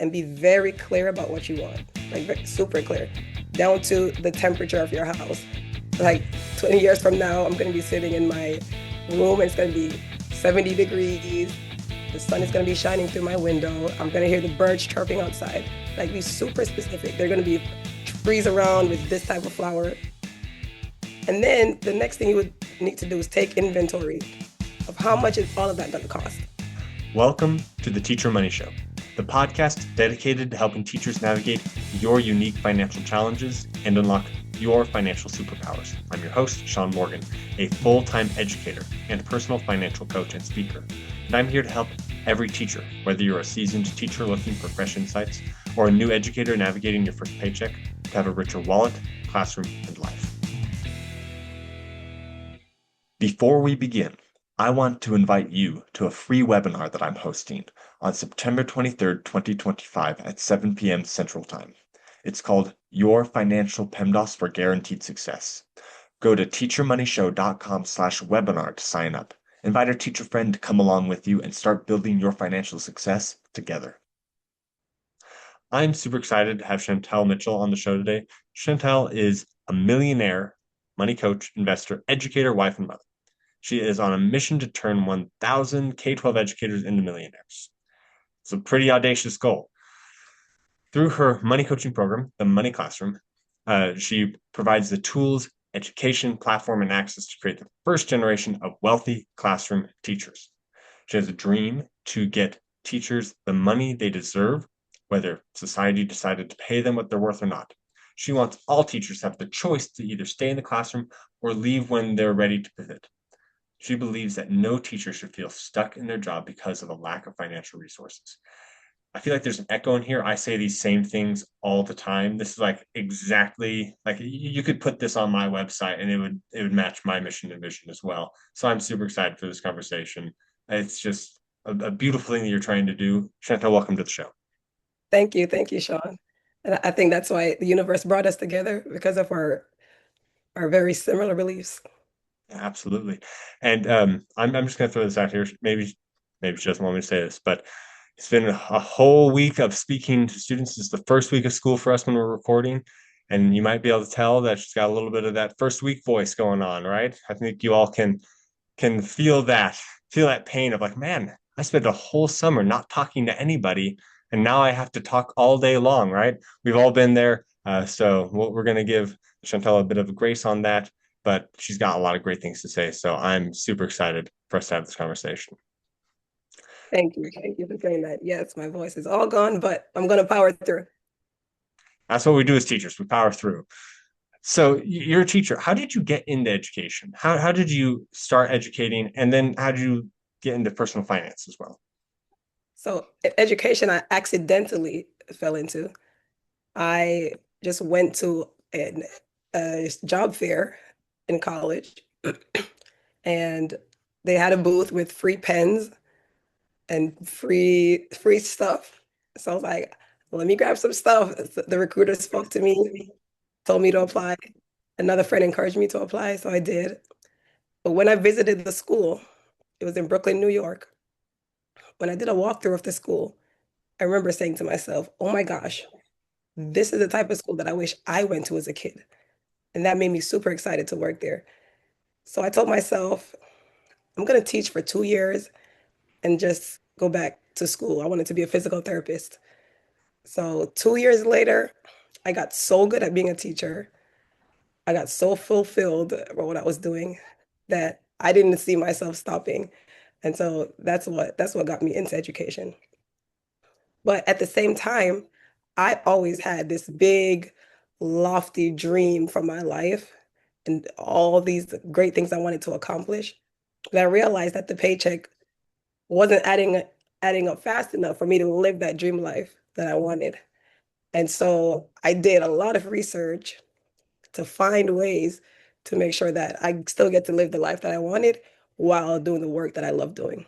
and be very clear about what you want, like super clear, down to the temperature of your house. Like 20 years from now, I'm going to be sitting in my room and it's going to be 70 degrees. The sun is going to be shining through my window. I'm going to hear the birds chirping outside. Like, be super specific. They're going to be trees around with this type of flower. And then the next thing you would need to do is take inventory of how much is all of that going to cost. Welcome to the Teacher Money Show, the podcast dedicated to helping teachers navigate your unique financial challenges and unlock your financial superpowers. I'm your host, Shaun Morgan, a full-time educator and personal financial coach and speaker. And I'm here to help every teacher, whether you're a seasoned teacher looking for fresh insights or a new educator navigating your first paycheck, to have a richer wallet, classroom, and life. Before we begin, I want to invite you to a free webinar that I'm hosting on September 23rd, 2025 at 7 p.m. Central Time. It's called Your Financial PEMDAS for Guaranteed Success. Go to teachermoneyshow.com/webinar to sign up. Invite a teacher friend to come along with you and start building your financial success together. I'm super excited to have Chantal Mitchell on the show today. Chantal is a millionaire, money coach, investor, educator, wife, and mother. She is on a mission to turn 1,000 K-12 educators into millionaires. It's a pretty audacious goal. Through her money coaching program, the Money Classroom, she provides the tools, education, platform, and access to create the first generation of wealthy classroom teachers. She has a dream to get teachers the money they deserve, whether society decided to pay them what they're worth or not. She wants all teachers to have the choice to either stay in the classroom or leave when they're ready to pivot. She believes that no teacher should feel stuck in their job because of a lack of financial resources. I feel like there's an echo in here. I say these same things all the time. This is like exactly like you could put this on my website and it would match my mission and vision as well. So I'm super excited for this conversation. It's just a beautiful thing that you're trying to do. Chantal, welcome to the show. Thank you, Shaun. And I think that's why the universe brought us together, because of our very similar beliefs. Absolutely. And I'm just going to throw this out here. Maybe she doesn't want me to say this, but it's been a whole week of speaking to students. It's the first week of school for us when we're recording. And you might be able to tell that she's got a little bit of that first week voice going on, right? I think you all can feel that pain of like, man, I spent a whole summer not talking to anybody, and now I have to talk all day long, right? We've all been there. So we're going to give Chantal a bit of a grace on that, but she's got a lot of great things to say. So I'm super excited for us to have this conversation. Thank you. Thank you for saying that. Yes, my voice is all gone, but I'm going to power through. That's what we do as teachers. We power through. So you're a teacher. How did you get into education? How did you start educating? And then how did you get into personal finance as well? So, education, I accidentally fell into. I just went to a job fair in college, and they had a booth with free pens and free stuff. So I was like, let me grab some stuff. The recruiter spoke to me, told me to apply. Another friend encouraged me to apply, so I did. But when I visited the school, it was in Brooklyn, New York. When I did a walkthrough of the school, I remember saying to myself, oh my gosh, this is the type of school that I wish I went to as a kid. And that made me super excited to work there. So I told myself, I'm going to teach for 2 years and just go back to school. I wanted to be a physical therapist. So 2 years later, I got so good at being a teacher. I got so fulfilled for what I was doing that I didn't see myself stopping. And so that's what got me into education. But at the same time, I always had this big, lofty dream for my life and all these great things I wanted to accomplish. But I realized that the paycheck wasn't adding up fast enough for me to live that dream life that I wanted. And so I did a lot of research to find ways to make sure that I still get to live the life that I wanted while doing the work that I love doing.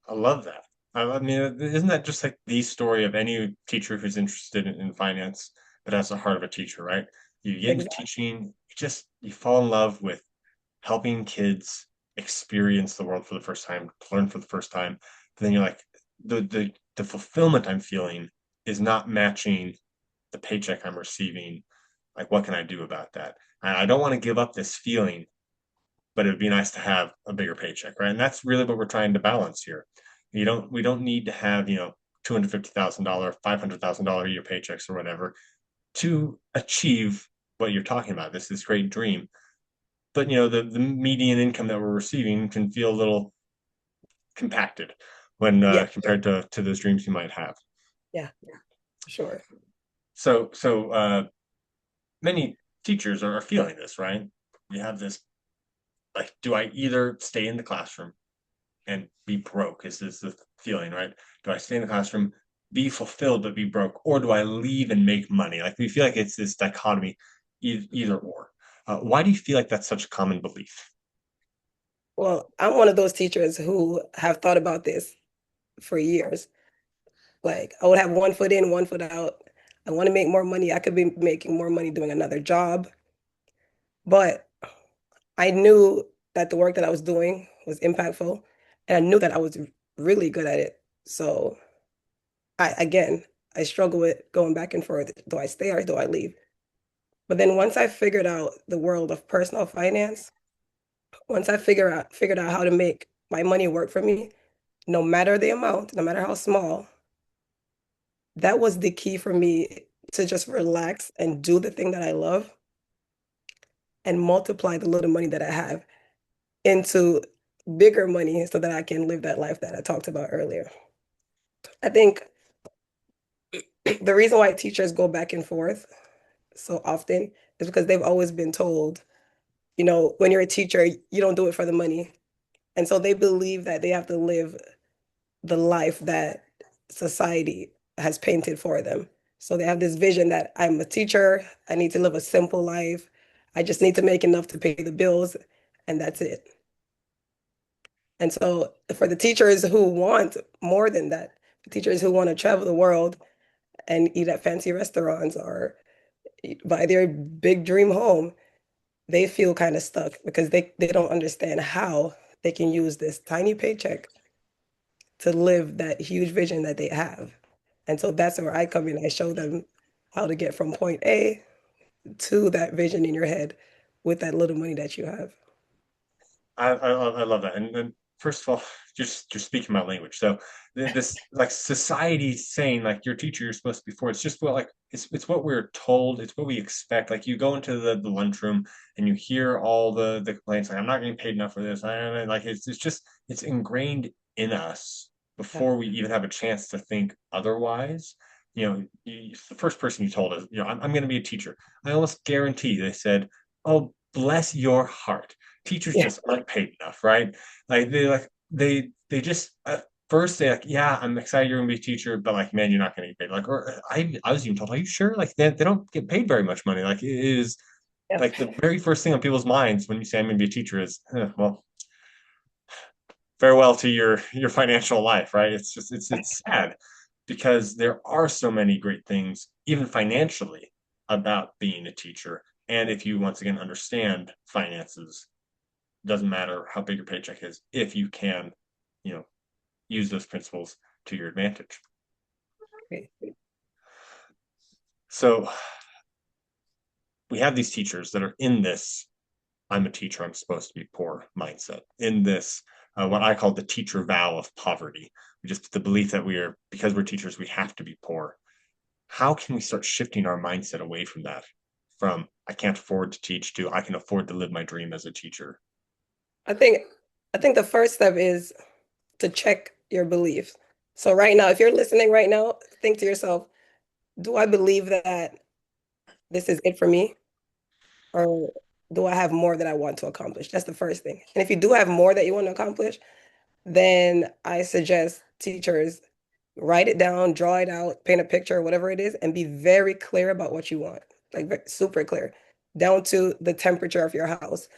I love that. I mean, isn't that just like the story of any teacher who's interested in finance, but has the heart of a teacher, right? You get into Exactly. teaching, you fall in love with helping kids experience the world for the first time, learn for the first time. But then you're like, the the fulfillment I'm feeling is not matching the paycheck I'm receiving. Like, what can I do about that? I don't want to give up this feeling, but it would be nice to have a bigger paycheck, right? And that's really what we're trying to balance here. We don't need to have, $250,000, $500,000 a year paychecks or whatever to achieve what you're talking about. This great dream. But the median income that we're receiving can feel a little compacted when Yeah, compared to those dreams you might have. yeah, sure. So many teachers are feeling this, right? We have this, like, do I either stay in the classroom and be broke? Is the feeling, right? Do I stay in the classroom, be fulfilled but be broke, or do I leave and make money? Like, we feel like it's this dichotomy, either or. Why do you feel like that's such a common belief? Well, I'm one of those teachers who have thought about this for years. Like, I would have one foot in, one foot out. I want to make more money. I could be making more money doing another job. But I knew that the work that I was doing was impactful, and I knew that I was really good at it. So again, I struggle with going back and forth. Do I stay or do I leave? But then once I figured out the world of personal finance, once I figured out how to make my money work for me, no matter the amount, no matter how small, that was the key for me to just relax and do the thing that I love and multiply the little money that I have into bigger money so that I can live that life that I talked about earlier. I think the reason why teachers go back and forth so often is because they've always been told, when you're a teacher, you don't do it for the money. And so they believe that they have to live the life that society has painted for them. So they have this vision that I'm a teacher, I need to live a simple life, I just need to make enough to pay the bills, and that's it. And so for the teachers who want more than that, the teachers who want to travel the world and eat at fancy restaurants or buy their big dream home, they feel kind of stuck because they don't understand how they can use this tiny paycheck to live that huge vision that they have. And so that's where I come in. I show them how to get from point A to that vision in your head with that little money that you have. I love that. And first of all, just you're speaking my language. So this, like, society saying, like, your teacher you're supposed to be for. It's just what, like, it's what we're told. It's what we expect. Like, you go into the lunchroom and you hear all the complaints, like, I'm not getting paid enough for this. Like, it's just it's ingrained in us Yeah. before we even have a chance to think otherwise. The first person you told us, I'm going to be a teacher. I almost guarantee they said, "Oh, bless your heart." Teachers Yeah. just aren't paid enough, right? Like, they just at first say, like, yeah, I'm excited you're gonna be a teacher, but, like, man, you're not gonna get paid. Like, or I was even told, are you sure? Like, they don't get paid very much money. Like, it is Yeah. like the very first thing on people's minds when you say I'm gonna be a teacher is, well, farewell to your financial life, right? It's just it's sad because there are so many great things, even financially, about being a teacher. And if you once again understand finances, doesn't matter how big your paycheck is if you can, you know, use those principles to your advantage. Okay. So we have these teachers that are in this I'm a teacher, I'm supposed to be poor mindset, in this what I call the teacher vow of poverty, just the belief that because we're teachers, we have to be poor. How can we start shifting our mindset away from that? From I can't afford to teach to I can afford to live my dream as a teacher. I think I think the first step is to check your beliefs. So right now, if you're listening right now, think to yourself, do I believe that this is it for me? Or do I have more that I want to accomplish? That's the first thing. And if you do have more that you want to accomplish, then I suggest teachers write it down, draw it out, paint a picture, whatever it is, and be very clear about what you want. Like super clear, down to the temperature of your house.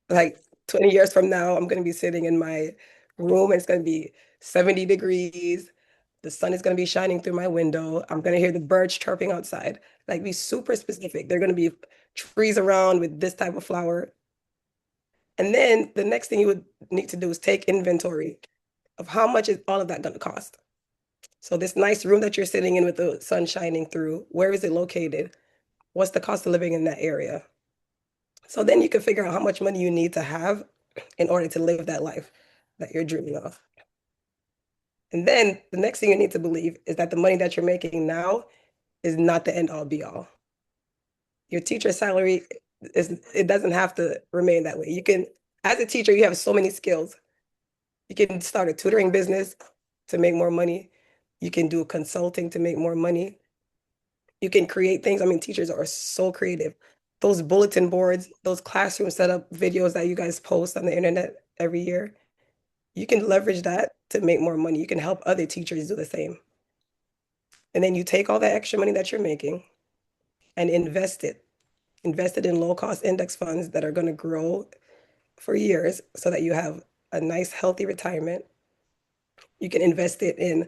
Like 20 years from now, I'm going to be sitting in my room and it's going to be 70 degrees. The sun is going to be shining through my window. I'm going to hear the birds chirping outside. Like be super specific. They're going to be trees around with this type of flower. And then the next thing you would need to do is take inventory of how much is all of that going to cost. So this nice room that you're sitting in with the sun shining through, where is it located? What's the cost of living in that area? So then you can figure out how much money you need to have in order to live that life that you're dreaming of. And then the next thing you need to believe is that the money that you're making now is not the end all be all. Your teacher salary it doesn't have to remain that way. You can, as a teacher, you have so many skills. You can start a tutoring business to make more money. You can do consulting to make more money. You can create things. I mean, teachers are so creative. Those bulletin boards, those classroom setup videos that you guys post on the internet every year, you can leverage that to make more money. You can help other teachers do the same. And then you take all that extra money that you're making and invest it. Invest it in low cost index funds that are going to grow for years so that you have a nice, healthy retirement. You can invest it in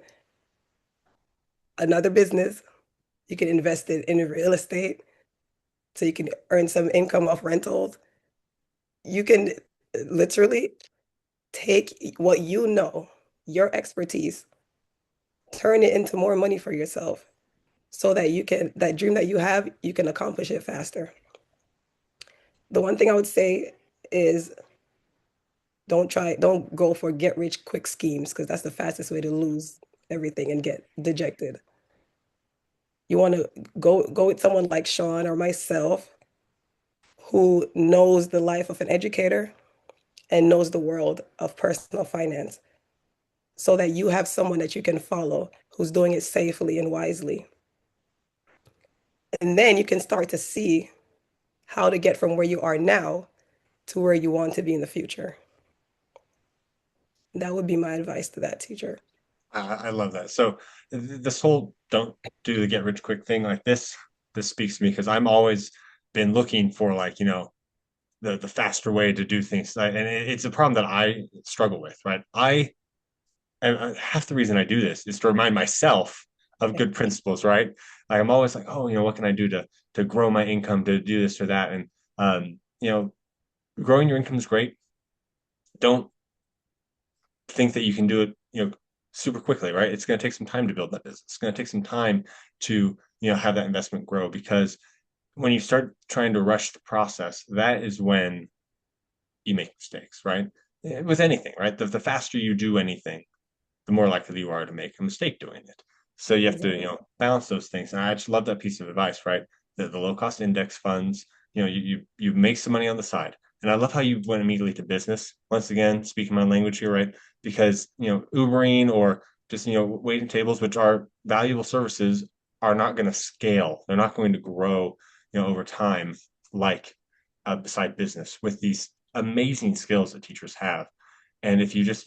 another business. You can invest it in real estate so you can earn some income off rentals. You can literally take what you know, your expertise, turn it into more money for yourself so that you can, that dream that you have, you can accomplish it faster. The one thing I would say is don't go for get rich quick schemes because that's the fastest way to lose everything and get dejected. You want to go with someone like Shaun or myself who knows the life of an educator and knows the world of personal finance so that you have someone that you can follow who's doing it safely and wisely. And then you can start to see how to get from where you are now to where you want to be in the future. That would be my advice to that teacher. I love that. So this whole don't do the get rich quick thing like this speaks to me because I'm always been looking for like, the faster way to do things. And it's a problem that I struggle with, right? And half the reason I do this is to remind myself of Yeah. good principles, right? Like I'm always like, oh, what can I do to grow my income, to do this or that? And growing your income is great. Don't think that you can do it, super quickly, right? It's going to take some time to build that business. It's going to take some time to, have that investment grow because when you start trying to rush the process, that is when you make mistakes, right? With anything, right? The faster you do anything, the more likely you are to make a mistake doing it. So you have to, Exactly. balance those things. And I just love that piece of advice, right? The low cost index funds, you make some money on the side. And I love how you went immediately to business. Once again, speaking my language here, right? Because, Ubering or just, waiting tables, which are valuable services, are not going to scale. They're not going to grow, over time like beside business with these amazing skills that teachers have. And if you just,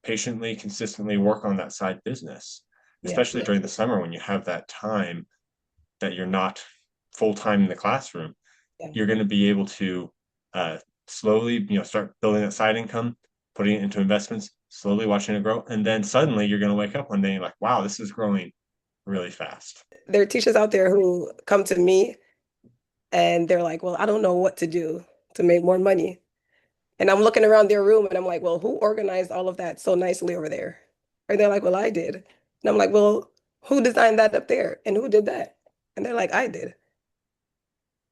patiently, consistently work on that side business, Yeah. especially during the summer when you have that time that you're not full time in the classroom, Yeah. you're going to be able to uh, slowly, start building that side income, putting it into investments, slowly watching it grow. And then suddenly you're going to wake up one day and you're like, wow, this is growing really fast. There are teachers out there who come to me and they're like, well, I don't know what to do to make more money. And I'm looking around their room and I'm like, well, who organized all of that so nicely over there? And they're like, well, I did. And I'm like, well, who designed that up there? And who did that? And they're like, I did.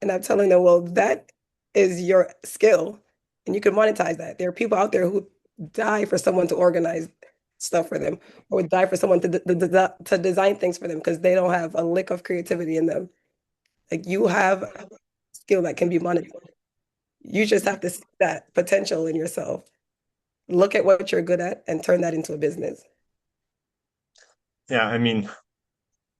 And I'm telling them, well, that is your skill and you can monetize that. There are people out there who die for someone to organize stuff for them or would die for someone to design things for them because they don't have a lick of creativity in them. Like you have a skill that can be monetized. You just have to see that potential in yourself. Look at what you're good at and turn that into a business. Yeah, I mean,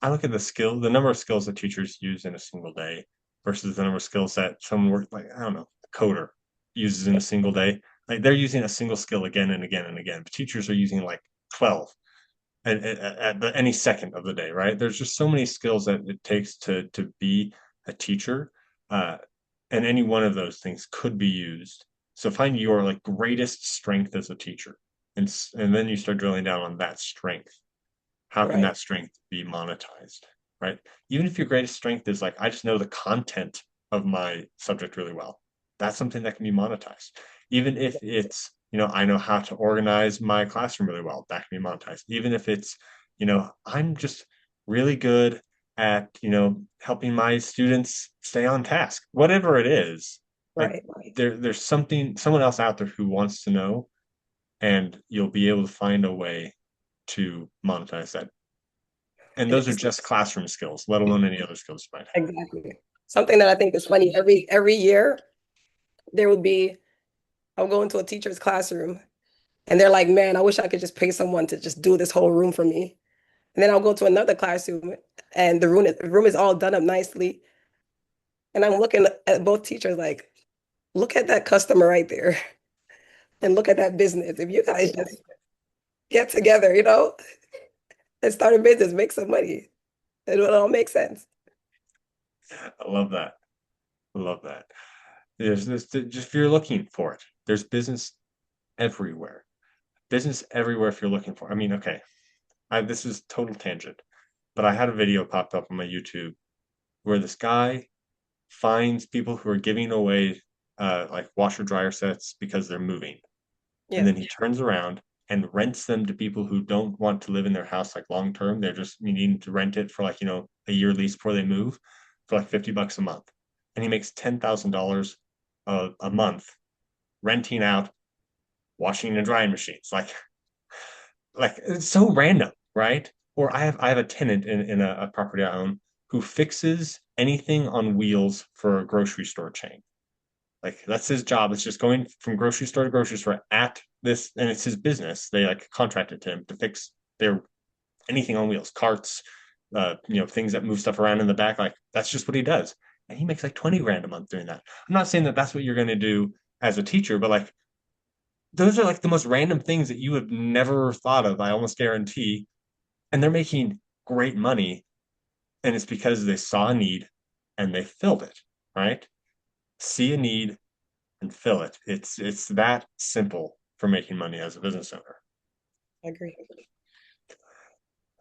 I look at the number of skills that teachers use in a single day versus the number of skills that someone work like, I don't know, a coder uses in a single day. Like they're using a single skill again and again and again. But teachers are using like 12 at any second of the day, right? There's just so many skills that it takes to be a teacher. Uh, and any one of those things could be used. So find your like greatest strength as a teacher. And then you start drilling down on that strength. How can Right. that strength be monetized, right? Even if your greatest strength is like, I just know the content of my subject really well, that's something that can be monetized. Even if it's, I know how to organize my classroom really well, that can be monetized. Even if it's, I'm just really good at, helping my students stay on task, whatever it is. Like Right. there's someone else out there who wants to know, and you'll be able to find a way to monetize that. And those are It's just classroom skills, let alone any other skills you might have. exactly something that I think is funny. Every year there would be, I'll go into a teacher's classroom and they're like, man, I wish I could just pay someone to just do this whole room for me. And then I'll go to another classroom and the room is all done up nicely. And I'm looking at both teachers like, look at that customer right there and look at that business. If you guys just get together, and start a business, make some money, it will all make sense. I love that. I love that. There's this, just if you're looking for it, there's business everywhere. Business everywhere if you're looking for. I mean, okay, this is total tangent, but I had a video popped up on my YouTube where this guy finds people who are giving away like washer dryer sets because they're moving. And Yeah. then he turns around and rents them to people who don't want to live in their house like long term. They're just needing to rent it for like, a year lease before they move for like $50 a month. And he makes $10,000 a month renting out washing and drying machines. Like it's so random, right? Or I have a tenant in a property I own who fixes anything on wheels for a grocery store chain. Like that's his job. It's just going from grocery store to grocery store at this, and it's his business. They like contracted to him to fix their anything on wheels, carts, things that move stuff around in the back. Like that's just what he does, and he makes like 20 grand a month doing that. I'm not saying that that's what you're going to do as a teacher, but like those are like the most random things that you have never thought of. I almost guarantee, and they're making great money, and it's because they saw a need and they filled it. Right? See a need and fill it. It's that simple for making money as a business owner. I agree.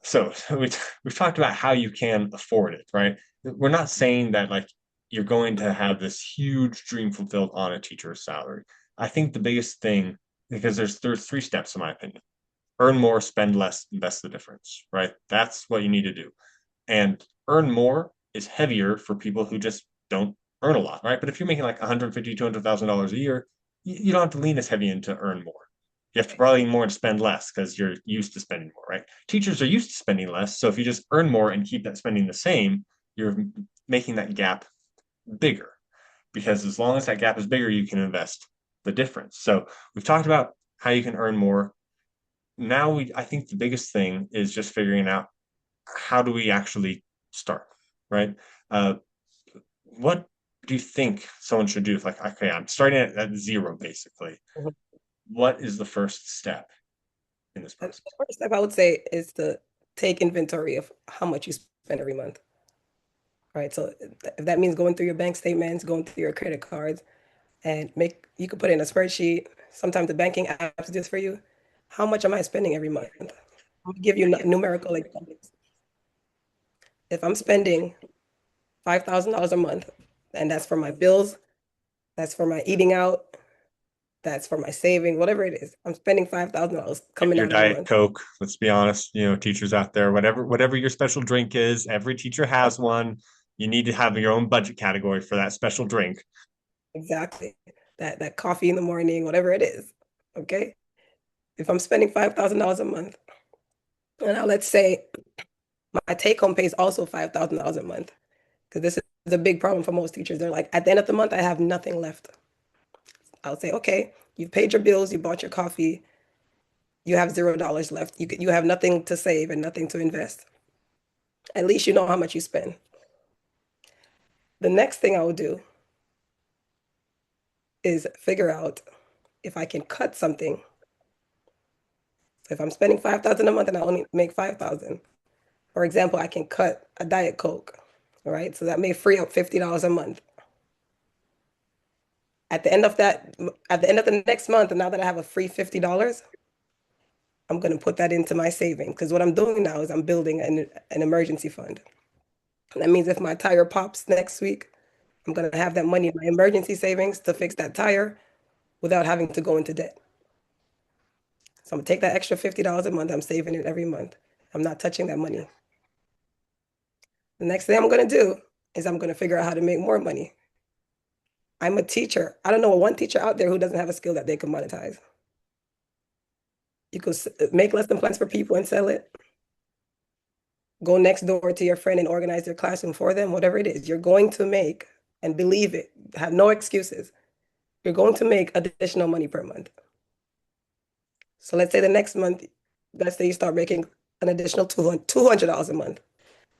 So we've talked about how you can afford it, right? We're not saying that like you're going to have this huge dream fulfilled on a teacher's salary. I think the biggest thing, because there's three steps in my opinion: earn more, spend less, invest the difference, right? That's what you need to do. And earn more is heavier for people who just don't earn a lot, right? But if you're making like 150, $200,000 a year, you don't have to lean as heavy into earn more. You have to probably lean more to spend less because you're used to spending more, right? Teachers are used to spending less. So if you just earn more and keep that spending the same, you're making that gap bigger, because as long as that gap is bigger, you can invest the difference. So we've talked about how you can earn more. Now I think the biggest thing is just figuring out how do we actually start, right? Uh, what do you think someone should do? If like, okay, I'm starting at zero, basically. Mhm. What is the first step in this The process? first step I would say is to take inventory of how much you spend every month. Right. So if that means going through your bank statements, going through your credit cards, and you could put in a spreadsheet. Sometimes the banking apps do this for you. How much am I spending every month? I'll give you numerical examples. If I'm spending $5,000 a month, and that's for my bills, that's for my eating out, that's for my saving, whatever it is, I'm spending $5,000 coming Your out every Diet month. Coke, let's be honest, teachers out there, whatever your special drink is, every teacher has one. You need to have your own budget category for that special drink. Exactly. That coffee in the morning, whatever it is. Okay. If I'm spending $5,000 a month, and now let's say my take home pay is also $5,000 a month, because this is a big problem for most teachers. They're like, at the end of the month, I have nothing left. I'll say, okay, you've paid your bills, you bought your coffee, you have $0 left. You have nothing to save and nothing to invest. At least you know how much you spend. The next thing I will do is figure out if I can cut something. So if I'm spending 5,000 a month and I only make 5,000, for example, I can cut a Diet Coke. All right. So that may free up $50 a month. At the end of that, at the end of the next month, and now that I have a free $50, I'm going to put that into my savings, because what I'm doing now is I'm building an emergency fund. That means if my tire pops next week, I'm going to have that money in my emergency savings to fix that tire without having to go into debt. So I'm going to take that extra $50 a month. I'm saving it every month. I'm not touching that money. The next thing I'm going to do is I'm going to figure out how to make more money. I'm a teacher. I don't know one teacher out there who doesn't have a skill that they can monetize. You could make lesson plans for people and sell it. Go next door to your friend and organize their classroom for them, whatever it is. You're going to make, and believe it, have no excuses. You're going to make additional money per month. So let's say the next month, let's say you start making an additional $200 a month.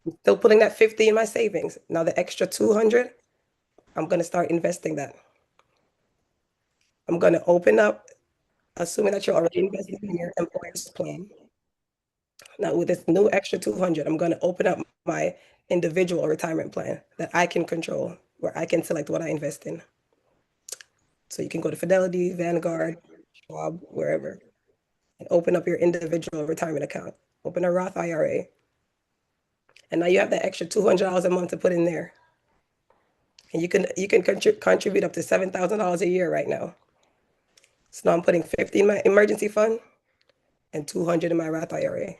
I'm still putting that 50 in my savings. Now the extra 200, I'm going to start investing that. I'm going to open up, assuming that you're already invested in your employer's plan. Now with this new extra 200, I'm going to open up my individual retirement plan that I can control, where I can select what I invest in. So you can go to Fidelity, Vanguard, Schwab, wherever, and open up your individual retirement account. Open a Roth IRA. And now you have that extra $200 a month to put in there. And you can contribute up to $7,000 a year right now. So now I'm putting 50 in my emergency fund and 200 in my Roth IRA.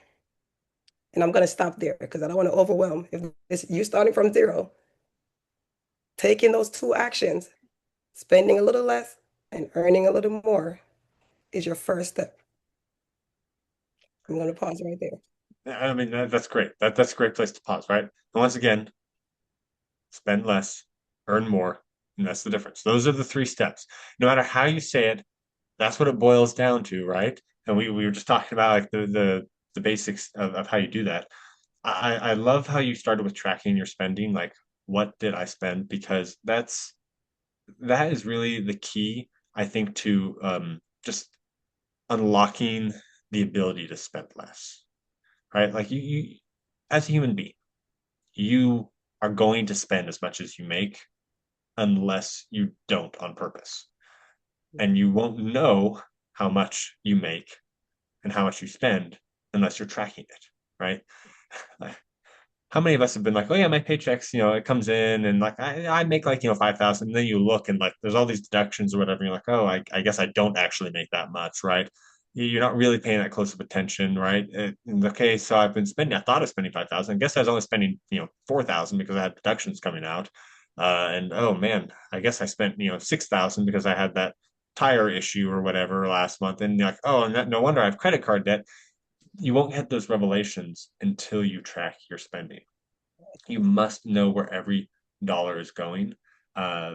And I'm going to stop there because I don't want to overwhelm. If you're starting from zero, taking those two actions, spending a little less and earning a little more, is your first step. I'm going to pause right there. I mean, that's great. That's a great place to pause, right? And once again, spend less, earn more, and that's the difference. Those are the three steps. No matter how you say it, that's what it boils down to, right? And we were just talking about like the basics of how you do that. I love how you started with tracking your spending, like what did I spend? Because that is really the key, I think, to just unlocking the ability to spend less, right? Like you as a human being, you are going to spend as much as you make unless you don't on purpose. And you won't know how much you make and how much you spend unless you're tracking it, right? How many of us have been like, oh yeah, my paychecks, it comes in and like I make like, 5,000, and then you look and like there's all these deductions or whatever. And you're like, oh, I guess I don't actually make that much, right? You're not really paying that close of attention, right? Okay, so I thought I was spending 5,000. I guess I was only spending, 4,000 because I had deductions coming out. And oh man, I guess I spent, 6,000 because I had that tire issue or whatever last month. And you're like, oh, no wonder I have credit card debt. You won't get those revelations until you track your spending. You must know where every dollar is going, uh,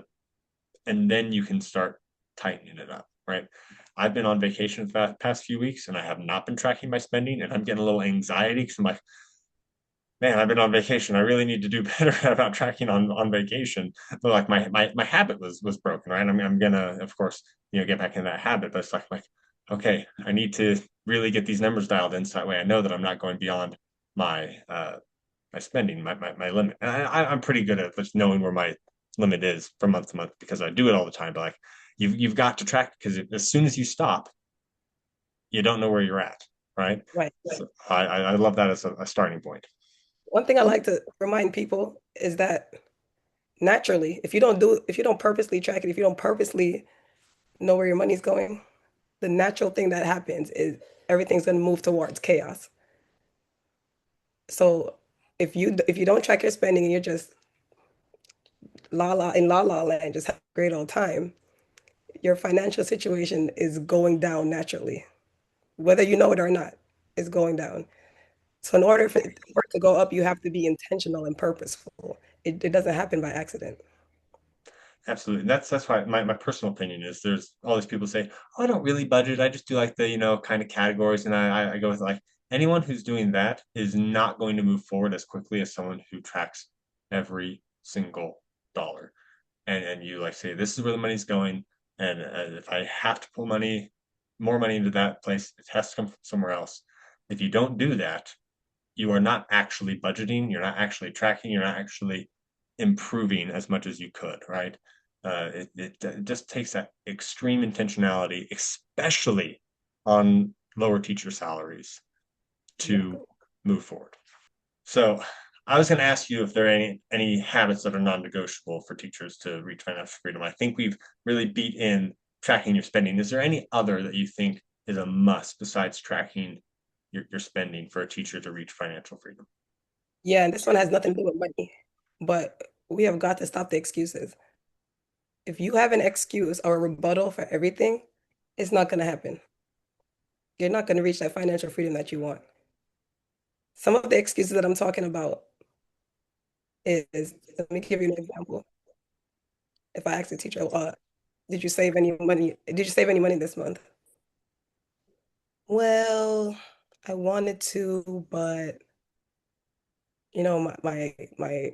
and then you can start tightening it up, right? I've been on vacation for the past few weeks, and I have not been tracking my spending, and I'm getting a little anxiety because I'm like, man, I've been on vacation. I really need to do better about tracking on vacation. But like my habit was broken, right? I mean, I'm gonna, of course, get back in that habit, but it's like, okay, I need to really get these numbers dialed in so that way I know that I'm not going beyond my my spending, my limit. And I'm pretty good at just knowing where my limit is from month to month because I do it all the time. But like you've got to track because as soon as you stop, you don't know where you're at, right? Right. So I love that as a starting point. One thing I like to remind people is that naturally, if you don't purposely track it, if you don't purposely know where your money's going, the natural thing that happens is everything's going to move towards chaos. So if you don't track your spending and you're just la la land, just have a great old time, your financial situation is going down naturally, whether you know it or not. It's going down. So in order for it to go up, you have to be intentional and purposeful. It doesn't happen by accident. Absolutely. That's why my personal opinion is there's all these people say, oh, I don't really budget. I just do like the, kind of categories. And I go with like anyone who's doing that is not going to move forward as quickly as someone who tracks every single dollar. And you like say, this is where the money's going. And if I have to pull more money into that place, it has to come from somewhere else. If you don't do that, you are not actually budgeting, you're not actually tracking, you're not actually improving as much as you could, right? It just takes that extreme intentionality, especially on lower teacher salaries, to Exactly. move forward. So I was going to ask you if there are any habits that are non-negotiable for teachers to reach financial freedom. I think we've really beat in tracking your spending. Is there any other that you think is a must besides tracking you're spending for a teacher to reach financial freedom. Yeah, and this one has nothing to do with money, but we have got to stop the excuses. If you have an excuse or a rebuttal for everything, it's not going to happen. You're not going to reach that financial freedom that you want. Some of the excuses that I'm talking about is, let me give you an example. If I ask a teacher, did you save any money? Did you save any money this month? Well, I wanted to, but my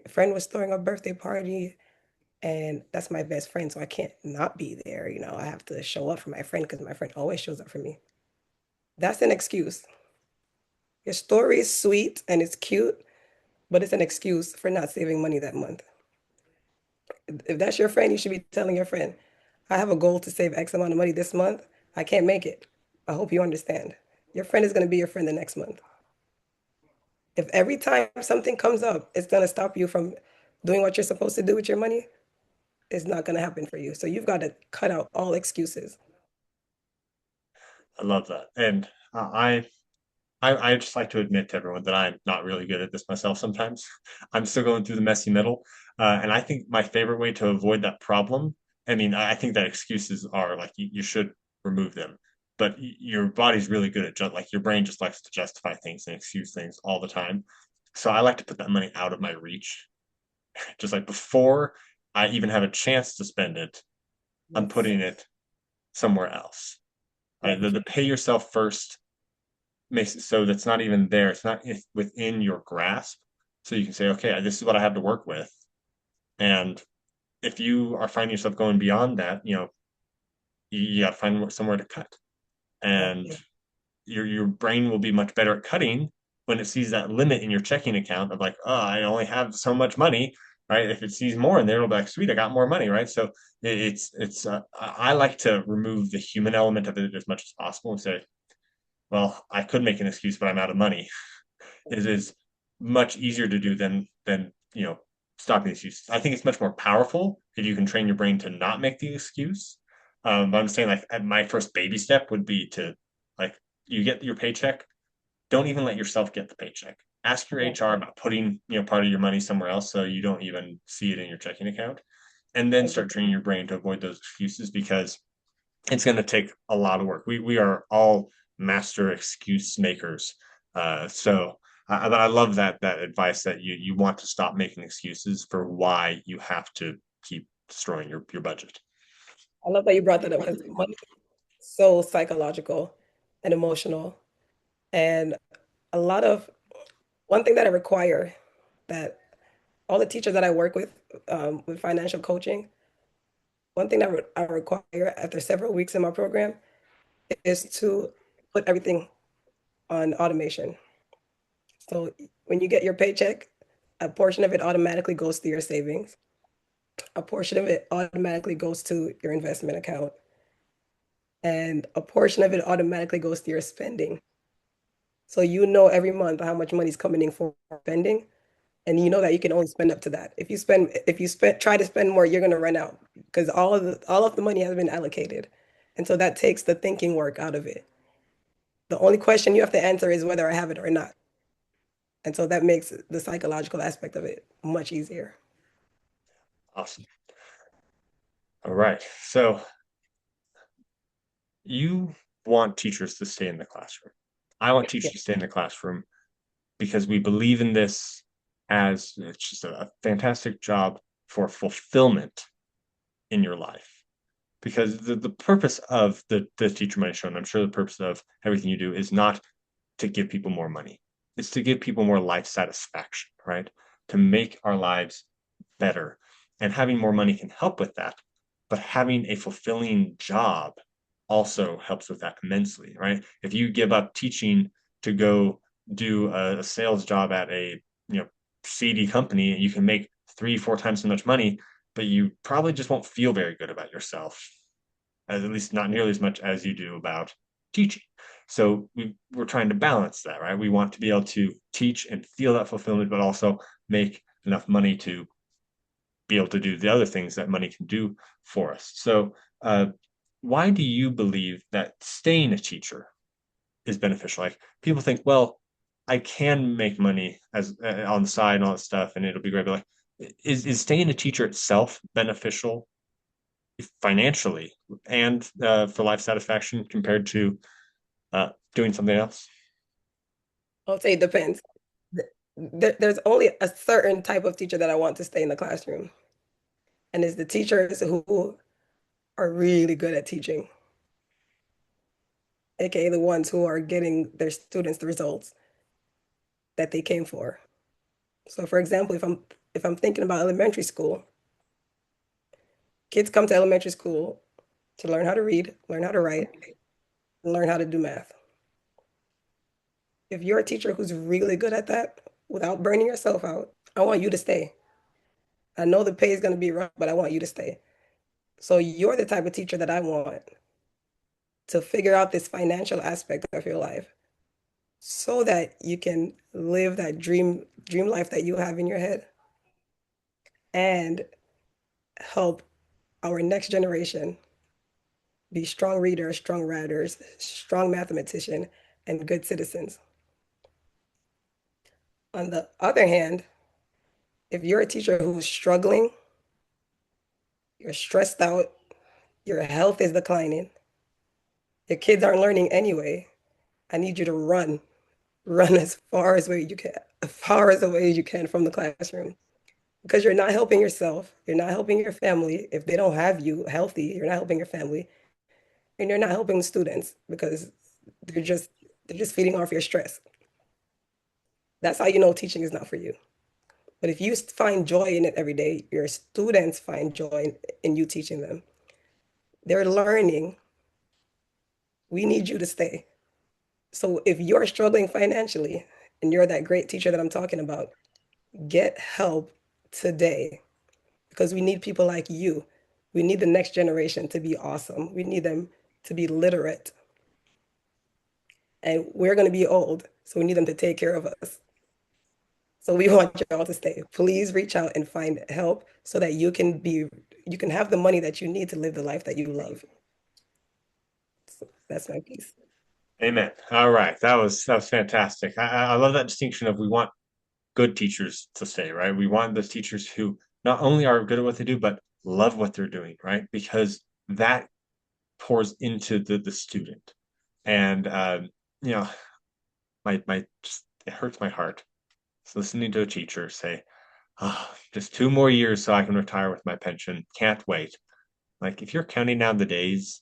friend was throwing a birthday party and that's my best friend, so I can't not be there. I have to show up for my friend because my friend always shows up for me. That's an excuse. Your story is sweet and it's cute, but it's an excuse for not saving money that month. If that's your friend, you should be telling your friend, I have a goal to save X amount of money this month. I can't make it. I hope you understand. Your friend is going to be your friend the next month. If every time something comes up, it's going to stop you from doing what you're supposed to do with your money, it's not going to happen for you. So you've got to cut out all excuses. I love that. And I just like to admit to everyone that I'm not really good at this myself sometimes. I'm still going through the messy middle. And I think my favorite way to avoid that problem, I mean, I think that excuses are like you should remove them, but your body's really good at just like your brain just likes to justify things and excuse things all the time. So I like to put that money out of my reach. Just like before I even have a chance to spend it, I'm Yes. putting it somewhere else. Right? Right. The pay yourself first makes it so that's not even there. It's not within your grasp. So you can say, okay, this is what I have to work with. And if you are finding yourself going beyond that, you got to find somewhere to cut. And Right. your brain will be much better at cutting when it sees that limit in your checking account of like, oh, I only have so much money, right? If it sees more in there, it'll be like, sweet, I got more money, right? So it's I like to remove the human element of it as much as possible and say, well, I could make an excuse, but I'm out of money. It is much easier to do than stopping the excuse. I think it's much more powerful if you can train your brain to not make the excuse. But I'm saying like my first baby step would be to like you get your paycheck, don't even let yourself get the paycheck. Ask your Right. HR about putting part of your money somewhere else so you don't even see it in your checking account, and then start training your brain to avoid those excuses because it's going to take a lot of work. We are all master excuse makers. So I love that advice that you want to stop making excuses for why you have to keep destroying your budget. I love that you brought that up because money is so psychological and emotional. And a lot of one thing that I require that all the teachers that I work with financial coaching, one thing that I require after several weeks in my program is to put everything on automation. So when you get your paycheck, a portion of it automatically goes to your savings. A portion of it automatically goes to your investment account. And a portion of it automatically goes to your spending. So you know every month how much money is coming in for spending, and you know that you can only spend up to that. If you try to spend more, you're gonna run out because all of the money has been allocated. And so that takes the thinking work out of it. The only question you have to answer is whether I have it or not. And so that makes the psychological aspect of it much easier. Awesome. All right. So you want teachers to stay in the classroom. I want Yeah. teachers to stay in the classroom because we believe in this as it's just a fantastic job for fulfillment in your life. Because the purpose of the teacher money show, and I'm sure the purpose of everything you do is not to give people more money. It's to give people more life satisfaction, right? To make our lives better. And having more money can help with that. But having a fulfilling job also helps with that immensely, right? If you give up teaching to go do a sales job at a seedy company, you can make 3, 4 times so much money, but you probably just won't feel very good about yourself, at least not nearly as much as you do about teaching. So we're trying to balance that, right? We want to be able to teach and feel that fulfillment, but also make enough money to be able to do the other things that money can do for us. So, why do you believe that staying a teacher is beneficial. Like people think, well, I can make money as on the side and all that stuff, and it'll be great. But like, is staying a teacher itself beneficial financially and for life satisfaction compared to doing something else? I'll say it depends. There's only a certain type of teacher that I want to stay in the classroom, and it's the teachers who are really good at teaching, aka the ones who are getting their students the results that they came for. So for example, if I'm thinking about elementary school, kids come to elementary school to learn how to read, learn how to write, and learn how to do math. If you're a teacher who's really good at that without burning yourself out, I want you to stay. I know the pay is going to be rough, but I want you to stay. So you're the type of teacher that I want to figure out this financial aspect of your life so that you can live that dream life that you have in your head and help our next generation be strong readers, strong writers, strong mathematician, and good citizens. On the other hand, if you're a teacher who's struggling, you're stressed out, your health is declining, your kids aren't learning anyway, I need you to run as far as way you can, as far as away as you can from the classroom. Because you're not helping yourself, you're not helping your family. If they don't have you healthy, you're not helping your family, and you're not helping the students because they're just they're just feeding off your stress. That's how you know teaching is not for you. But if you find joy in it every day, your students find joy in you teaching them. They're learning. We need you to stay. So if you're struggling financially and you're that great teacher that I'm talking about, get help today because we need people like you. We need the next generation to be awesome. We need them to be literate. And we're going to be old, so we need them to take care of us. So we want y'all to stay. Please reach out and find help so that you can have the money that you need to live the life that you love. So that's my piece. Amen. All right, that was fantastic. I love that distinction of we want good teachers to stay, right? We want those teachers who not only are good at what they do, but love what they're doing, right? Because that pours into the student. And you know, my just it hurts my heart. So listening to a teacher say, oh, just 2 more years so I can retire with my pension. Can't wait. Like if you're counting down the days,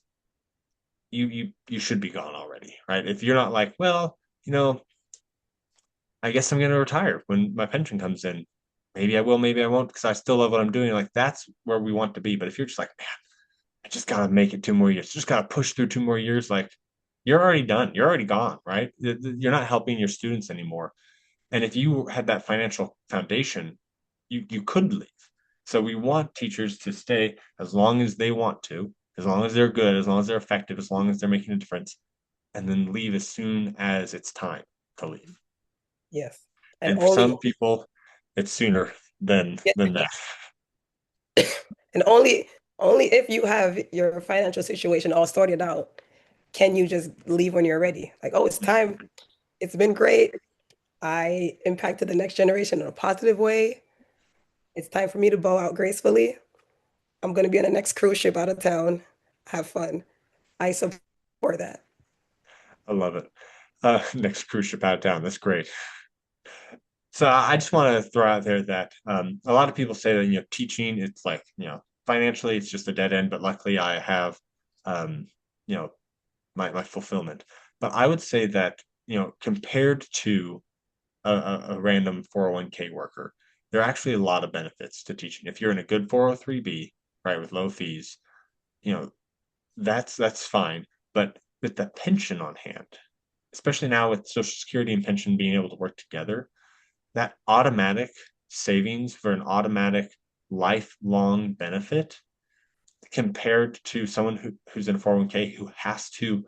you should be gone already, right? If you're not like, well, you know, I guess I'm going to retire when my pension comes in. Maybe I will, maybe I won't, because I still love what I'm doing. Like that's where we want to be. But if you're just like, man, I just gotta make it 2 more years, just gotta push through 2 more years, like you're already done, you're already gone, right? You're not helping your students anymore. And if you had that financial foundation, you could leave. So we want teachers to stay as long as they want to, as long as they're good, as long as they're effective, as long as they're making a difference, and then leave as soon as it's time to leave. Yes. And And for only some people, it's sooner than that. and only if you have your financial situation all sorted out can you just leave when you're ready. Like, oh, it's time. It's been great. I impacted the next generation in a positive way. It's time for me to bow out gracefully. I'm going to be on the next cruise ship out of town. Have fun. I support that. I love it. Next cruise ship out of town. That's great. So I just want to throw out there that a lot of people say that teaching it's like financially it's just a dead end, but luckily I have um, you know my fulfillment. But I would say that compared to a random 401k worker, there are actually a lot of benefits to teaching. If you're in a good 403b, right, with low fees, you know that's fine. But with the pension on hand, especially now with Social Security and pension being able to work together, that automatic savings for an automatic lifelong benefit compared to someone who's in a 401k who has to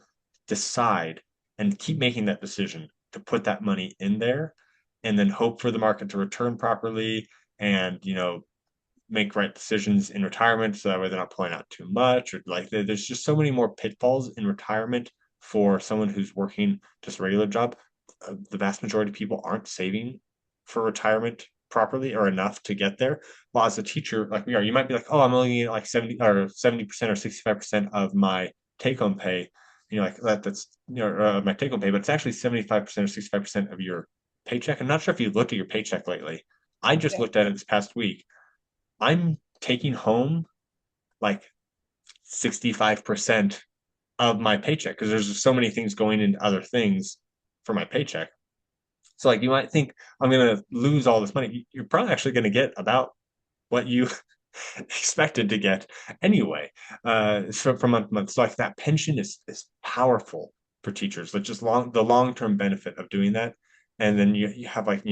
decide and keep making that decision to put that money in there and then hope for the market to return properly and make right decisions in retirement so that way they're not pulling out too much or like there's just so many more pitfalls in retirement for someone who's working just a regular job, the vast majority of people aren't saving for retirement properly or enough to get there. Well, as a teacher, like we are, you might be like, oh, I'm only getting like 70% or 65% of my take home pay. Like that's my take home pay, but it's actually 75% or 65% of your paycheck. I'm not sure if you looked at your paycheck lately. I just Yeah. looked at it this past week. I'm taking home like 65% of my paycheck because there's just so many things going into other things for my paycheck. So like you might think I'm gonna lose all this money. You're probably actually gonna get about what you expected to get anyway. So from month to month. So like that pension is powerful for teachers. Like just the long-term benefit of doing that. And then you have like,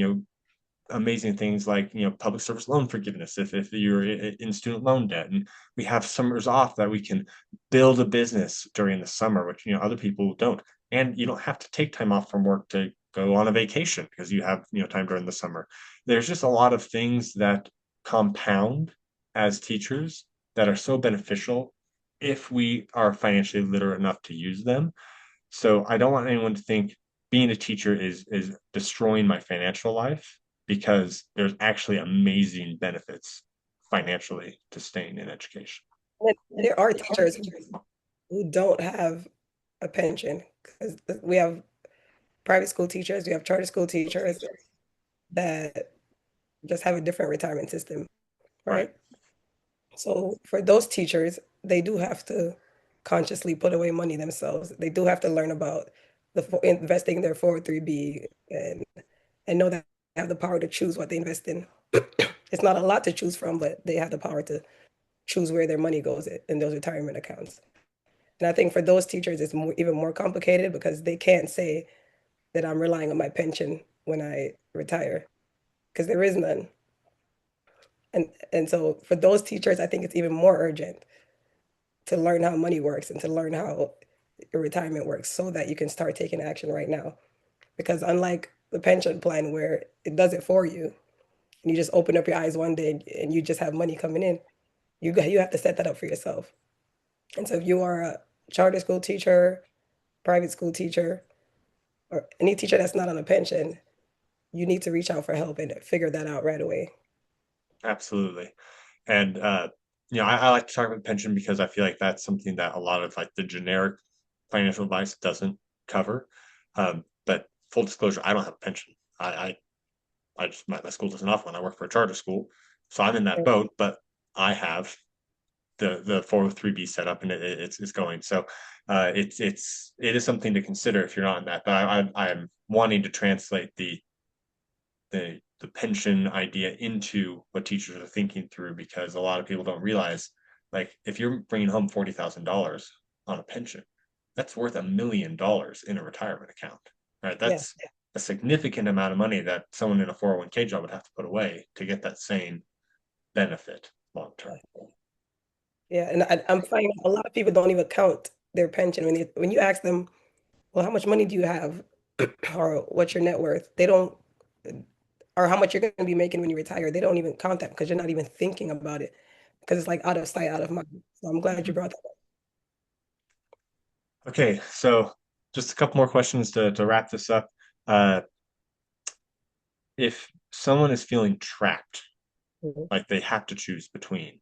amazing things like public service loan forgiveness if you're in student loan debt, and we have summers off that we can build a business during the summer, which other people don't, and you don't have to take time off from work to go on a vacation because you have time during the summer. There's just a lot of things that compound as teachers that are so beneficial if we are financially literate enough to use them. So I don't want anyone to think being a teacher is destroying my financial life, because there's actually amazing benefits financially to staying in education. There are teachers who don't have a pension because we have private school teachers, we have charter school teachers that just have a different retirement system, Right. right? So for those teachers, they do have to consciously put away money themselves. They do have to learn about investing in their 403b and know that they have the power to choose what they invest in. It's not a lot to choose from, but they have the power to choose where their money goes in those retirement accounts. And I think for those teachers, it's even more complicated because they can't say that I'm relying on my pension when I retire because there is none. And so for those teachers, I think it's even more urgent to learn how money works and to learn how your retirement works so that you can start taking action right now. Because unlike the pension plan where it does it for you and you just open up your eyes one day and you just have money coming in, you have to set that up for yourself. And so if you are a charter school teacher, private school teacher, or any teacher that's not on a pension, you need to reach out for help and figure that out right away. Absolutely. And I like to talk about pension because I feel like that's something that a lot of like the generic financial advice doesn't cover. But full disclosure, I don't have a pension. I just my school doesn't offer one. I work for a charter school, so I'm in that boat. But I have the 403b set up, and it's going. So it is something to consider if you're not in that. But I'm wanting to translate the pension idea into what teachers are thinking through, because a lot of people don't realize, like, if you're bringing home $40,000 on a pension, that's worth $1 million in a retirement account, right? Yeah. That's a significant amount of money that someone in a 401k job would have to put away to get that same benefit long term. Yeah. And I'm finding a lot of people don't even count their pension when you ask them, well, how much money do you have or what's your net worth? They don't, or how much you're going to be making when you retire. They don't even count that because you're not even thinking about it because it's like out of sight, out of mind. So I'm glad you brought that up. Okay, so just a couple more questions to wrap this up. Uh, if someone is feeling trapped, Mhm. like they have to choose between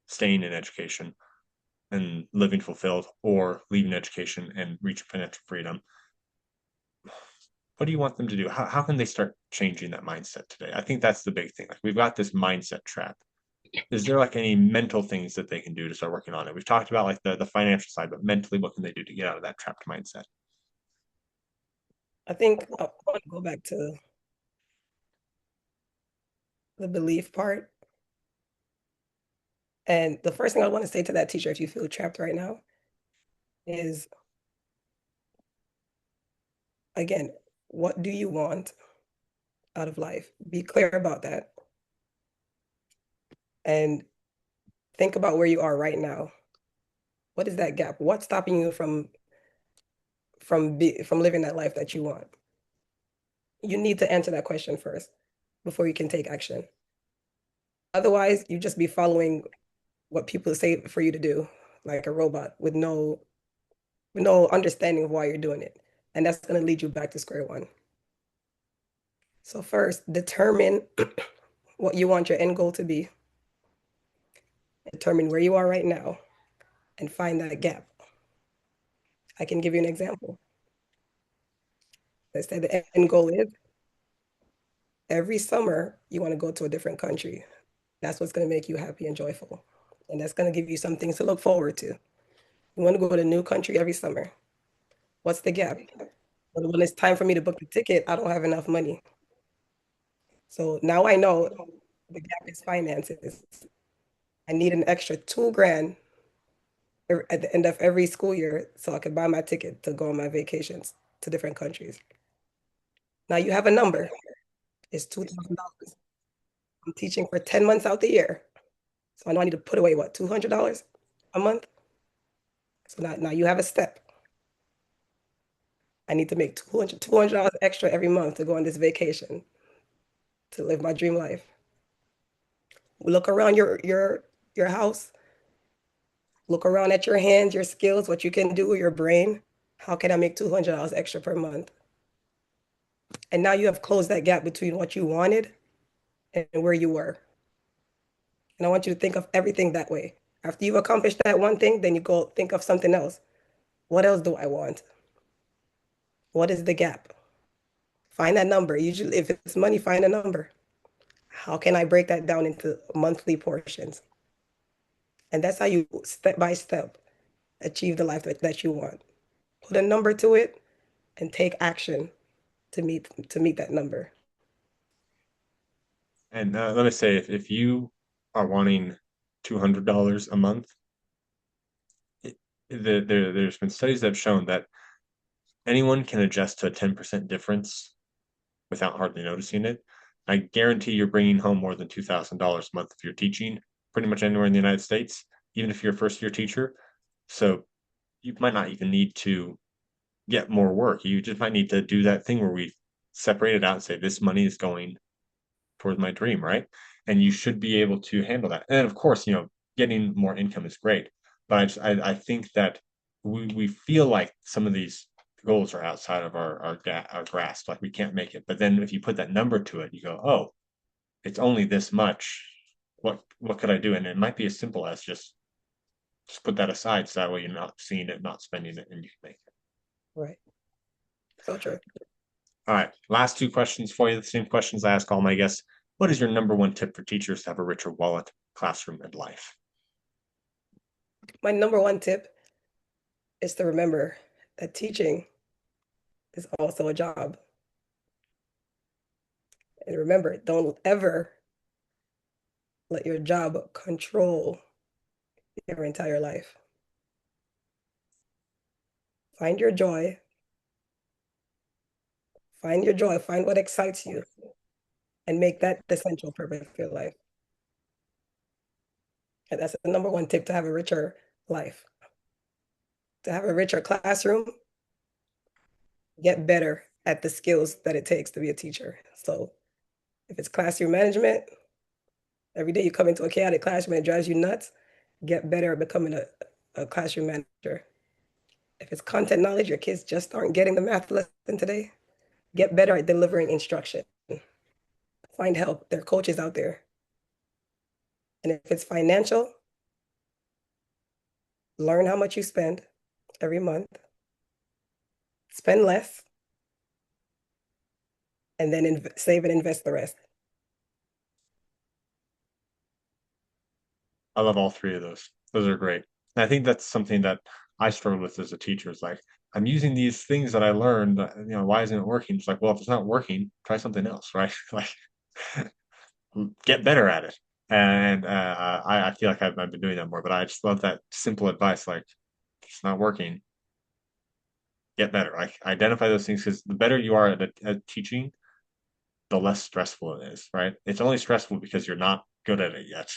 staying in education and living fulfilled, or leaving education and reaching financial freedom, what do you want them to do? How can they start changing that mindset today? I think that's the big thing. Like, we've got this mindset trap. Is there like any mental things that they can do to start working on it? We've talked about like the financial side, but mentally, what can they do to get out of that trapped mindset? I think I want to go back to the belief part. And the first thing I want to say to that teacher, if you feel trapped right now, is again, what do you want out of life? Be clear about that and think about where you are right now. What is that gap? What's stopping you from living that life that you want? You need to answer that question first before you can take action. Otherwise, you just be following what people say for you to do, like a robot with no with no understanding of why you're doing it. And that's going to lead you back to square one. So first, determine what you want your end goal to be. Determine where you are right now and find that gap. I can give you an example. Let's say the end goal is every summer you want to go to a different country. That's what's going to make you happy and joyful. And that's going to give you some things to look forward to. You want to go to a new country every summer. What's the gap? But when it's time for me to book the ticket, I don't have enough money. So now I know the gap is finances. I need an extra 2 grand at the end of every school year so I can buy my ticket to go on my vacations to different countries. Now you have a number. It's $2,000. I'm teaching for 10 months out the year. So I know I need to put away what, $200 a month? So now you have a step. I need to make $200 extra every month to go on this vacation to live my dream life. Look around your house. Look around at your hands, your skills, what you can do, your brain. How can I make $200 extra per month? And now you have closed that gap between what you wanted and where you were. And I want you to think of everything that way. After you've accomplished that one thing, then you go think of something else. What else do I want? What is the gap? Find that number. Usually, if it's money, find a number. How can I break that down into monthly portions? And that's how you, step by step, achieve the life that you want. Put a number to it and take action to meet that number. And let me say, if you are wanting $200 a month, it, there's been studies that have shown that anyone can adjust to a 10% difference without hardly noticing it. I guarantee you're bringing home more than $2,000 a month if you're teaching pretty much anywhere in the United States, even if you're a first year teacher. So you might not even need to get more work. You just might need to do that thing where we separate it out and say, this money is going towards my dream, right? And you should be able to handle that. And of course, getting more income is great, but I think that we feel like some of these goals are outside of our grasp, like we can't make it. But then if you put that number to it, you go, oh, it's only this much. What could I do? And it might be as simple as just put that aside, so that way you're not seeing it, not spending it, and you can make it. Right. So true. All right, last two questions for you. The same questions I ask all my guests. What is your number one tip for teachers to have a richer wallet, classroom, and life? My number one tip is to remember that teaching is also a job. And remember, don't ever let your job control your entire life. Find your joy. Find your joy. Find what excites you and make that the central purpose of your life. And that's the number one tip to have a richer life. To have a richer classroom, get better at the skills that it takes to be a teacher. So if it's classroom management, every day you come into a chaotic classroom and it drives you nuts, get better at becoming a classroom manager. If it's content knowledge, your kids just aren't getting the math lesson today, get better at delivering instruction. Find help. There are coaches out there. And if it's financial, learn how much you spend every month, spend less, and then save and invest the rest. I love all three of those. Those are great. And I think that's something that I struggle with as a teacher. Is like I'm using these things that I learned. Why isn't it working? It's like, well, if it's not working, try something else, right? Like, get better at it. And I feel like I've been doing that more. But I just love that simple advice. Like, it's not working. Get better. Like, identify those things because the better you are at teaching, the less stressful it is, right? It's only stressful because you're not good at it yet.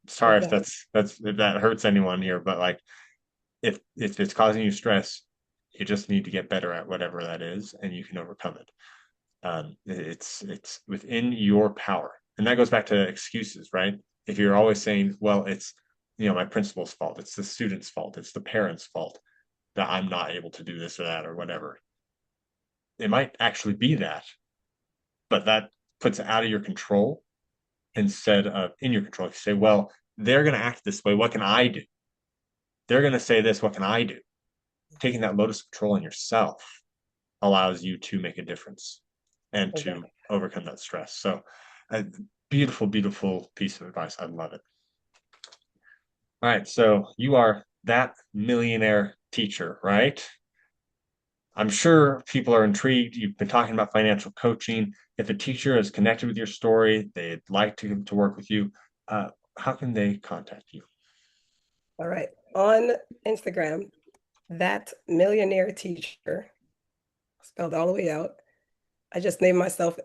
Sorry if Exactly. that's if that hurts anyone here, but like if it's causing you stress, you just need to get better at whatever that is, and you can overcome it. It's within your power, and that goes back to excuses, right? If you're always saying, "Well, it's my principal's fault, it's the student's fault, it's the parents' fault," that I'm not able to do this or that or whatever. It might actually be that, but that puts it out of your control instead of in your control. You say, well, they're going to act this way. What can I do? They're going to say this. What can I do? Taking that lotus control on yourself allows you to make a difference and to Exactly. overcome that stress. So, a beautiful, beautiful piece of advice. I love it. All right. So, you are that millionaire teacher, right? I'm sure people are intrigued. You've been talking about financial coaching. If a teacher is connected with your story, they'd like to work with you, uh, how can they contact you? All right. On Instagram, That Millionaire Teacher, spelled all the way out. I just named myself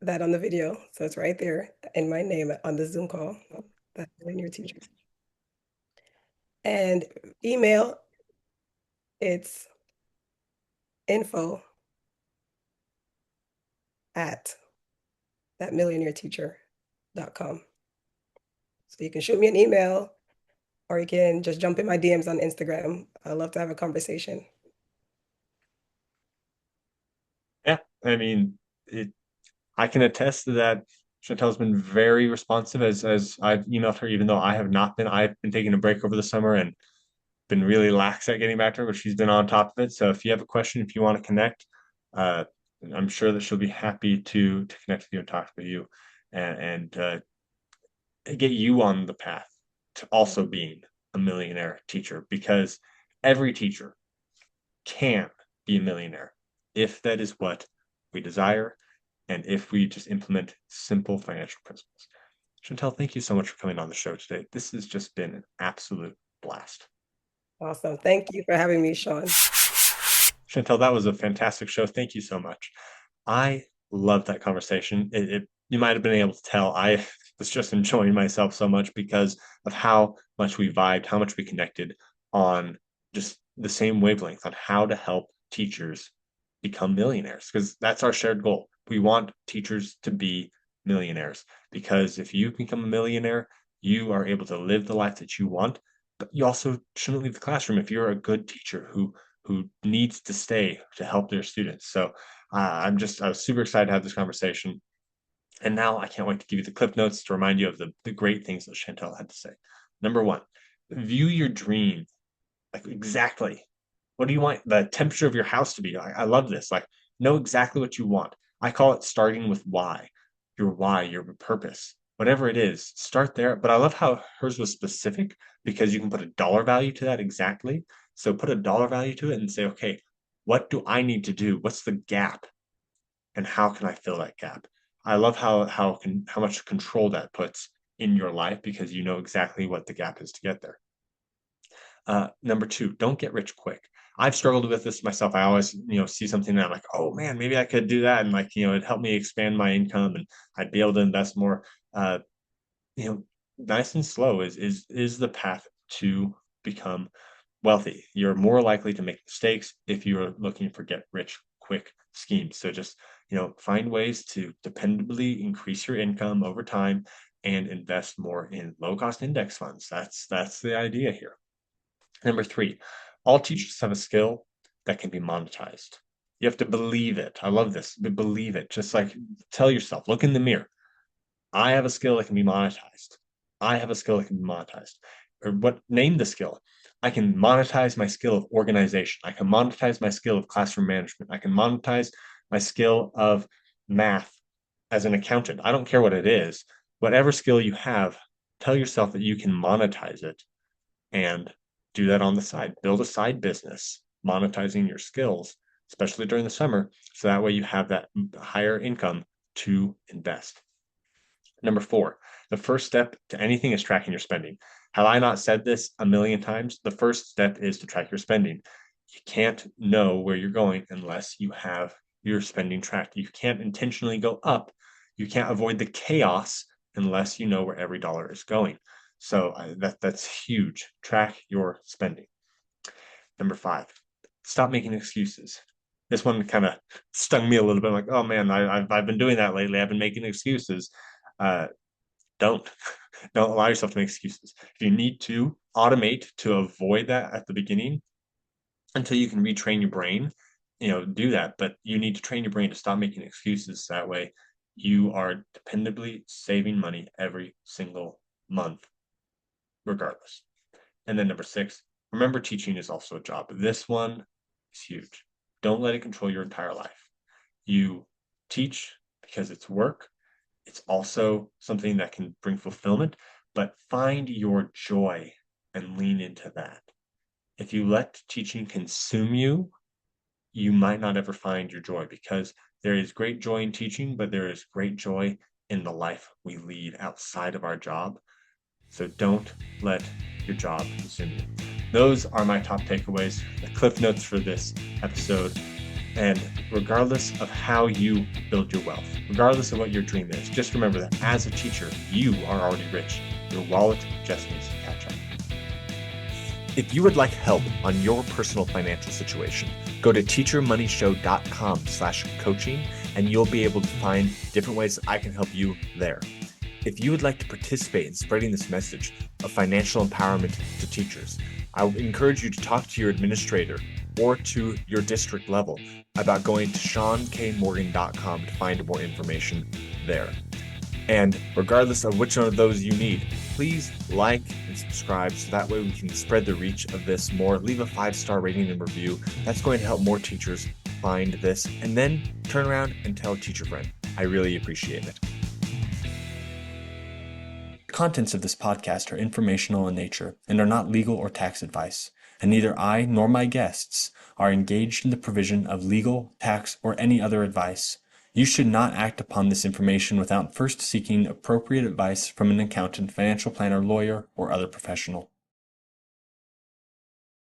that on the video. So it's right there in my name on the Zoom call. That Millionaire Teacher. And email, it's info at thatmillionaireteacher.com. So you can shoot me an email or you can just jump in my DMs on Instagram. I love to have a conversation. Yeah, I mean, I can attest to that. Chantel's been very responsive as I've emailed her, even though I have not been. I've been taking a break over the summer and been really lax at getting back to her, but she's been on top of it. So if you have a question, if you want to connect, uh, I'm sure that she'll be happy to connect with you and talk with you and get you on the path to also being a millionaire teacher because every teacher can be a millionaire if that is what we desire and if we just implement simple financial principles. Chantel, thank you so much for coming on the show today. This has just been an absolute blast. Awesome. Thank you for having me, Shaun. Chantel, that was a fantastic show. Thank you so much. I loved that conversation. You might have been able to tell I was just enjoying myself so much because of how much we vibed, how much we connected on just the same wavelength on how to help teachers become millionaires because that's our shared goal. We want teachers to be millionaires because if you become a millionaire, you are able to live the life that you want, but you also shouldn't leave the classroom if you're a good teacher who needs to stay to help their students. So I was super excited to have this conversation. And now I can't wait to give you the clip notes to remind you of the great things that Chantel had to say. Number one, view your dream like exactly what do you want the temperature of your house to be. I love this. Like, know exactly what you want. I call it starting with why, your purpose, whatever it is, start there. But I love how hers was specific because you can put a dollar value to that exactly. So put a dollar value to it and say, okay, what do I need to do? What's the gap? And how can I fill that gap? I love how much control that puts in your life because you know exactly what the gap is to get there. Number two, don't get rich quick. I've struggled with this myself. I always, see something that I'm like, oh man, maybe I could do that, and like, it helped me expand my income, and I'd be able to invest more. Uh, you know, nice and slow is the path to become wealthy. You're more likely to make mistakes if you're looking for get rich quick schemes. So just, find ways to dependably increase your income over time and invest more in low cost index funds. That's the idea here. Number three, all teachers have a skill that can be monetized. You have to believe it. I love this. Believe it. Just like tell yourself, look in the mirror. I have a skill that can be monetized. I have a skill that can be monetized. Or what name the skill? I can monetize my skill of organization. I can monetize my skill of classroom management. I can monetize my skill of math as an accountant. I don't care what it is. Whatever skill you have, tell yourself that you can monetize it and do that on the side. Build a side business, monetizing your skills, especially during the summer. So that way you have that higher income to invest. Number four, the first step to anything is tracking your spending. Have I not said this a million times? The first step is to track your spending. You can't know where you're going unless you have your spending tracked. You can't intentionally go up. You can't avoid the chaos unless you know where every dollar is going. So that's huge. Track your spending. Number five, stop making excuses. This one kind of stung me a little bit. I'm like, oh man, I've been doing that lately. I've been making excuses. Uh, don't don't allow yourself to make excuses. If you need to automate to avoid that at the beginning, until you can retrain your brain, do that. But you need to train your brain to stop making excuses. That way you are dependably saving money every single month, regardless. And then number 6, remember teaching is also a job. This one is huge. Don't let it control your entire life. You teach because it's work. It's also something that can bring fulfillment, but find your joy and lean into that. If you let teaching consume you, you might not ever find your joy, because there is great joy in teaching, but there is great joy in the life we lead outside of our job. So don't let your job consume you. Those are my top takeaways, the cliff notes for this episode. And regardless of how you build your wealth, regardless of what your dream is, just remember that as a teacher, you are already rich. Your wallet just needs to catch up. If you would like help on your personal financial situation, go to teachermoneyshow.com/coaching and you'll be able to find different ways that I can help you there. If you would like to participate in spreading this message of financial empowerment to teachers, I would encourage you to talk to your administrator or to your district level about going to ShaunKMorgan.com to find more information there. And regardless of which one of those you need, please like and subscribe so that way we can spread the reach of this more. Leave a 5-star rating and review. That's going to help more teachers find this, and then turn around and tell a teacher friend. I really appreciate it. The contents of this podcast are informational in nature and are not legal or tax advice, and neither I nor my guests are engaged in the provision of legal, tax, or any other advice. You should not act upon this information without first seeking appropriate advice from an accountant, financial planner, lawyer, or other professional.